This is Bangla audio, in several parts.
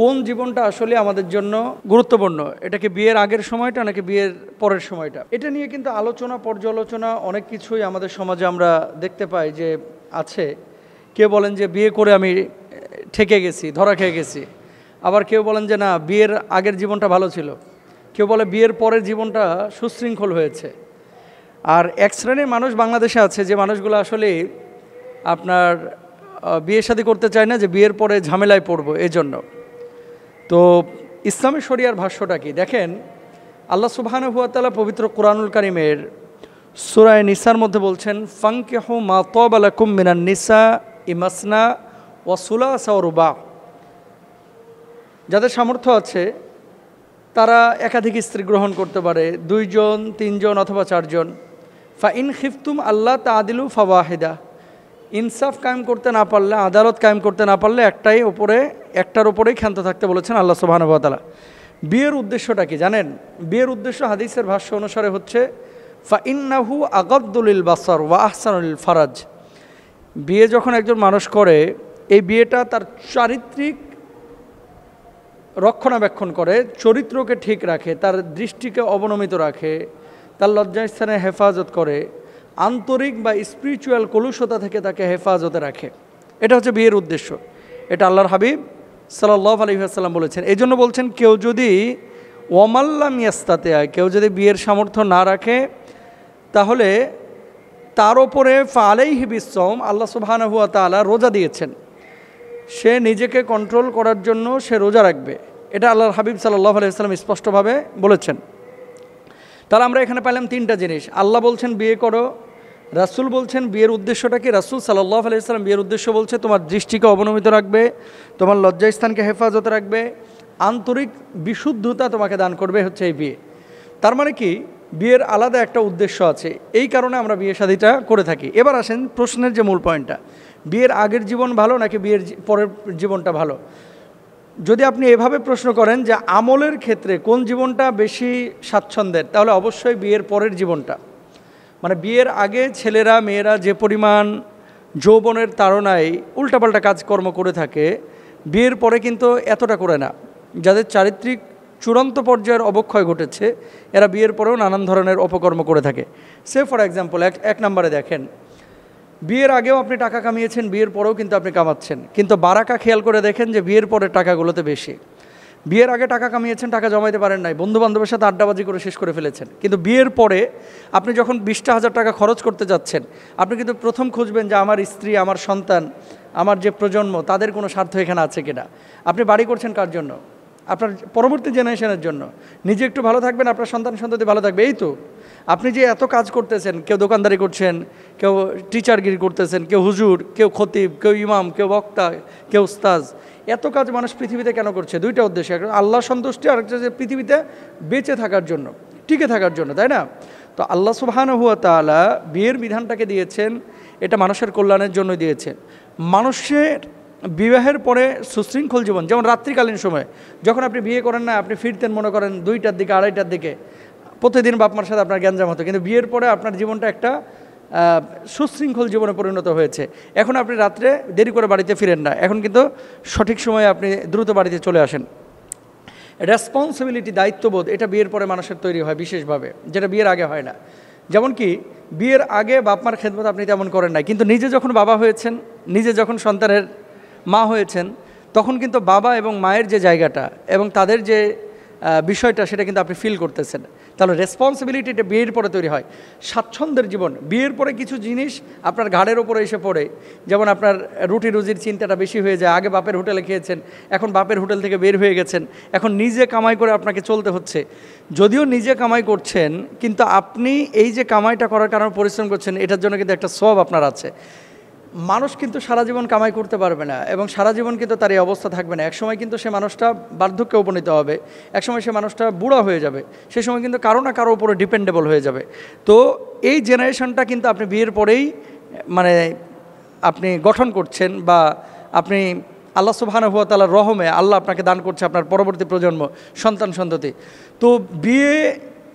কোন জীবনটা আসলে আমাদের জন্য গুরুত্বপূর্ণ, এটা কি বিয়ের আগের সময়টা নাকি বিয়ের পরের সময়টা? এটা নিয়ে কিন্তু আলোচনা পর্যালোচনা অনেক কিছুই আমাদের সমাজে আমরা দেখতে পাই যে আছে। কেউ বলেন যে বিয়ে করে আমি ঠেকে গেছি, ধরা খেয়ে গেছি। আবার কেউ বলেন যে না, বিয়ের আগের জীবনটা ভালো ছিল। কেউ বলে বিয়ের পরের জীবনটা সুশৃঙ্খল হয়েছে। আর এক শ্রেণীর মানুষ বাংলাদেশে আছে যে মানুষগুলো আসলে আপনার বিয়ে শাদী করতে চায় না, যে বিয়ের পরে ঝামেলায় পড়বো এই জন্য। তো ইসলামী শরিয়ার ভাষ্যটা কি দেখেন, আল্লাহ সুবহানাহু ওয়া তাআলা পবিত্র কুরআনুল কারীমের সূরা নিসার মধ্যে বলছেন, ফানকিহু মা তাবা লাকুম মিনান নিসা ইমাসনা ওয়া সুলাসা ওয়া রুবা। যাদের সামর্থ্য আছে তারা একাধিক স্ত্রী গ্রহণ করতে পারে, 2 জন 3 জন অথবা 4 জন। ফা ইন খিফতুম আল্লাহ তাআদিলু ফাওয়াহিদা। ইনসাফ কায়েম করতে না পারলে, আদালত কায়েম করতে না পারলে একটার উপরেই ক্ষান্ত থাকতে বলেছেন আল্লাহ সুবহানাহু ওয়া তাআলা। বিয়ের উদ্দেশ্যটা কি জানেন? বিয়ের উদ্দেশ্য হাদিসের ভাষ্য অনুসারে হচ্ছে ফা ইন্নাহু আগাদ্দু লিল বাসার ওয়া আহসানু লিল ফারাজ। বিয়ে যখন একজন মানুষ করে, এই বিয়েটা তার চারিত্রিক রক্ষণাবেক্ষণ করে, চরিত্রকে ঠিক রাখে, তার দৃষ্টিকে অবনমিত রাখে, তার লজ্জাস্থানে হেফাজত করে, আন্তরিক বা স্পিরিচুয়াল কলুষতা থেকে তাকে হেফাজতে রাখে। এটা হচ্ছে বিয়ের উদ্দেশ্য। এটা আল্লাহর হাবিব সাল্লাল্লাহু আলাইহি ওয়াসাল্লাম বলেছেন। এই জন্য বলছেন, কেউ যদি ওয়ামাল্লাম ইয়াস্তাতিয়া, কেউ যদি বিয়ের সামর্থ্য না রাখে, তাহলে তার ওপরে ফালাইহি বিসসাওম, আল্লাহ সুবহানাহু ওয়া তাআলা রোজা দিয়েছেন। সে নিজেকে কন্ট্রোল করার জন্য সে রোজা রাখবে। এটা আল্লাহর হাবিব সাল্লাল্লাহু আলাইহি ওয়াসাল্লাম স্পষ্টভাবে বলেছেন। তাহলে আমরা এখানে পেলাম 3টা জিনিস। আল্লাহ বলছেন বিয়ে করো, রাসূল বলছেন বিয়ের উদ্দেশ্যটা কি। রাসূল সাল্লাল্লাহু আলাইহি ওয়াসাল্লাম বিয়ের উদ্দেশ্য বলছে তোমার দৃষ্টিকে অবনমিত রাখবে, তোমার লজ্জাস্থানকে হেফাজতে রাখবে, আন্তরিক বিশুদ্ধতা তোমাকে দান করবে, হচ্ছে এই বিয়ে। তার মানে কি, বিয়ের আলাদা একটা উদ্দেশ্য আছে। এই কারণে আমরা বিয়ে শাদীটা করে থাকি। এবার আসেন প্রশ্নের যে মূল পয়েন্টটা, বিয়ের আগের জীবন ভালো নাকি বিয়ের পরের জীবনটা ভালো? যদি আপনি এভাবে প্রশ্ন করেন যে আমলের ক্ষেত্রে কোন জীবনটা বেশি স্বাচ্ছন্দ্যের, তাহলে অবশ্যই বিয়ের পরের জীবনটা। মানে বিয়ের আগে ছেলেরা মেয়েরা যে পরিমাণ যৌবনের তাড়নায় উল্টাপাল্টা কাজকর্ম করে থাকে, বিয়ের পরে কিন্তু এতটা করে না। যাদের চারিত্রিক চূড়ান্ত পর্যায়ের অবক্ষয় ঘটেছে, এরা বিয়ের পরেও নানান ধরনের অপকর্ম করে থাকে। সে ফর এক্সাম্পল, এক নম্বরে দেখেন, বিয়ের আগেও আপনি টাকা কামিয়েছেন, বিয়ের পরেও কিন্তু আপনি কামাচ্ছেন, কিন্তু বারাকা খেয়াল করে দেখেন যে বিয়ের পরের টাকাগুলোতে বেশি। বিয়ের আগে টাকা কামিয়েছেন, টাকা জমাইতে পারেন নাই, বন্ধুবান্ধবের সাথে আড্ডাবাজি করে শেষ করে ফেলেছেন, কিন্তু বিয়ের পরে আপনি যখন 20,000 টাকা খরচ করতে যাচ্ছেন, আপনি কিন্তু প্রথম খুঁজবেন যে আমার স্ত্রী, আমার সন্তান, আমার যে প্রজন্ম, তাদের কোনো স্বার্থ এখানে আছে কিনা। আপনি বাড়ি করছেন কার জন্য? আপনার পরবর্তী জেনারেশনের জন্য। নিজে একটু ভালো থাকবেন, আপনার সন্তান সন্ততি ভালো থাকবে, এই তো। আপনি যে এত কাজ করতেছেন, কেউ দোকানদারি করছেন, কেউ টিচারগিরি করতেছেন, কেউ হুজুর, কেউ খতিব, কেউ ইমাম, কেউ বক্তা, কেউ উস্তাজ। এত কাজ মানুষ পৃথিবীতে কেন করছে? 2টা উদ্দেশ্য, একটা আল্লাহ সন্তুষ্টি, আর একটা যে পৃথিবীতে বেঁচে থাকার জন্য, টিকে থাকার জন্য, তাই না? তো আল্লাহ সুবহানাহু ওয়া তাআলা বিয়ের বিধানটাকে দিয়েছেন, এটা মানুষের কল্যাণের জন্য দিয়েছেন। মানুষের বিবাহের পরে সুশৃঙ্খল জীবন, যেমন রাত্রিকালীন সময় যখন আপনি বিয়ে করেন না, আপনি ফিরতেন মনে করেন 2টার দিকে, 2:30টার দিকে, প্রতিদিন বাপমার সাথে আপনার গ্যাঞ্জাম হতো, কিন্তু বিয়ের পরে আপনার জীবনটা একটা সুশৃঙ্খল জীবনে পরিণত হয়েছে। এখন আপনি রাত্রে দেরি করে বাড়িতে ফিরেন না, এখন কিন্তু সঠিক সময়ে আপনি দ্রুত বাড়িতে চলে আসেন। রেসপন্সিবিলিটি, দায়িত্ববোধ, এটা বিয়ের পরে মানুষের তৈরি হয় বিশেষভাবে, যেটা বিয়ের আগে হয় না। যেমন কি, বিয়ের আগে বাপমার খেদমত আপনি তেমন করেন না, কিন্তু নিজে যখন বাবা হয়েছেন, নিজে যখন সন্তানের মা হয়েছেন, তখন কিন্তু বাবা এবং মায়ের যে জায়গাটা এবং তাদের যে বিষয়টা, সেটা কিন্তু আপনি ফিল করতেছেন। তাহলে রেসপন্সিবিলিটিটা বিয়ের পরে তৈরি হয়। স্বাচ্ছন্দ্যের জীবন, বিয়ের পরে কিছু জিনিস আপনার ঘাড়ের ওপরে এসে পড়ে। যেমন আপনার রুটি রুজির চিন্তাটা বেশি হয়ে যায়। আগে বাপের হোটেলে খেয়েছেন, এখন বাপের হোটেল থেকে বের হয়ে গেছেন, এখন নিজে কামাই করে আপনাকে চলতে হচ্ছে। যদিও নিজে কামাই করছেন, কিন্তু আপনি এই যে কামাইটা করার কারণে পরিশ্রম করছেন, এটার জন্য কিন্তু একটা সওয়াব আপনার আছে। মানুষ কিন্তু সারা জীবন কামাই করতে পারবে না, এবং সারা জীবন কিন্তু তার এই অবস্থা থাকবে না। একসময় কিন্তু সে মানুষটা বার্ধক্যে উপনীত হবে, একসময় সে মানুষটা বুড়া হয়ে যাবে, সে সময় কিন্তু কারো না কারো উপরে ডিপেন্ডেবল হয়ে যাবে। তো এই জেনারেশনটা কিন্তু আপনি বিয়ের পরেই মানে আপনি গঠন করছেন, বা আপনি আল্লাহ সুবহানাহু ওয়া তাআলার রহমে আল্লাহ আপনাকে দান করছে আপনার পরবর্তী প্রজন্ম, সন্তান সন্ততি। তো বিয়ে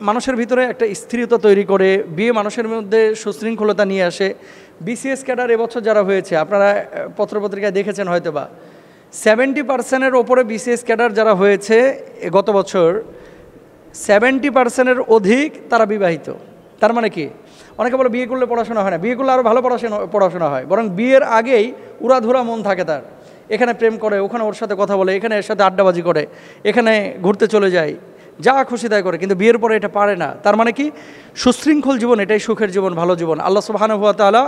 মানুষের ভিতরে একটা স্থিরতা তৈরি করে, বিয়ে মানুষের মধ্যে সুশৃঙ্খলতা নিয়ে আসে। বিসিএস ক্যাডার এবছর যারা হয়েছে, আপনারা পত্রপত্রিকায় দেখেছেন হয়তো বা, 70%-এর ওপরে বিসিএস ক্যাডার যারা হয়েছে গত বছর, 70%-এর অধিক তারা বিবাহিত। তার মানে কি, অনেকে বলে বিয়ে করলে পড়াশোনা হয় না, বিয়ে করলে আরও ভালো পড়াশোনা হয়, বরং বিয়ের আগেই উড়াধুরা মন থাকে তার, এখানে প্রেম করে, ওখানে ওর সাথে কথা বলে, এখানে এর সাথে আড্ডাবাজি করে, এখানে ঘুরতে চলে যায়, যা খুশি তাই করে, কিন্তু বিয়ের পরে এটা পারে না। তার মানে কি, সুশৃঙ্খল জীবন এটাই সুখের জীবন, ভালো জীবন। আল্লাহ সুবহানাহু ওয়া তাআলা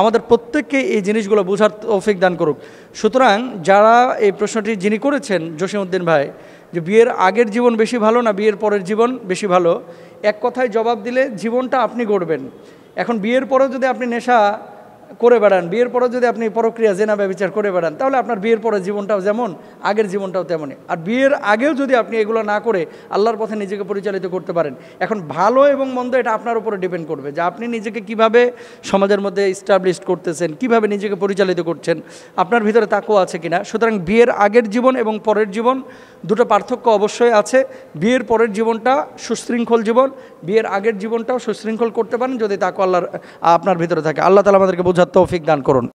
আমাদের প্রত্যেককে এই জিনিসগুলো বোঝার তৌফিক দান করুক। সুতরাং যারা এই প্রশ্নটি যিনি করেছেন জসিমউদ্দিন ভাই, যে বিয়ের আগের জীবন বেশি ভালো না বিয়ের পরের জীবন বেশি ভালো, এক কথায় জবাব দিলে জীবনটা আপনি গড়বেন। এখন বিয়ের পরেও যদি আপনি নেশা করে বেড়ান, বিয়ের পরেও যদি আপনি পরক্রিয়া জেনা ব্যভিচার করে বেড়ান, তাহলে আপনার বিয়ের পরের জীবনটাও যেমন আগের জীবনটাও তেমনই। আর বিয়ের আগেও যদি আপনি এগুলো না করে আল্লাহর পথে নিজেকে পরিচালিত করতে পারেন, এখন ভালো এবং মন্দ এটা আপনার উপরে ডিপেন্ড করবে, যে আপনি নিজেকে কিভাবে সমাজের মধ্যে ইস্টাবলিশ করতেছেন, কিভাবে নিজেকে পরিচালিত করছেন, আপনার ভিতরে তাকওয়া আছে কিনা। সুতরাং বিয়ের আগের জীবন এবং পরের জীবন দুটো পার্থক্য অবশ্যই আছে। বিয়ের পরের জীবনটা সুশৃঙ্খল জীবন, বিয়ের আগের জীবনটাও সুশৃঙ্খল করতে পারেন যদি তাকওয়া আল্লাহর আপনার ভিতরে থাকে। আল্লাহ তাআলা আমাদেরকে বোঝার তৌফিক দান করুন।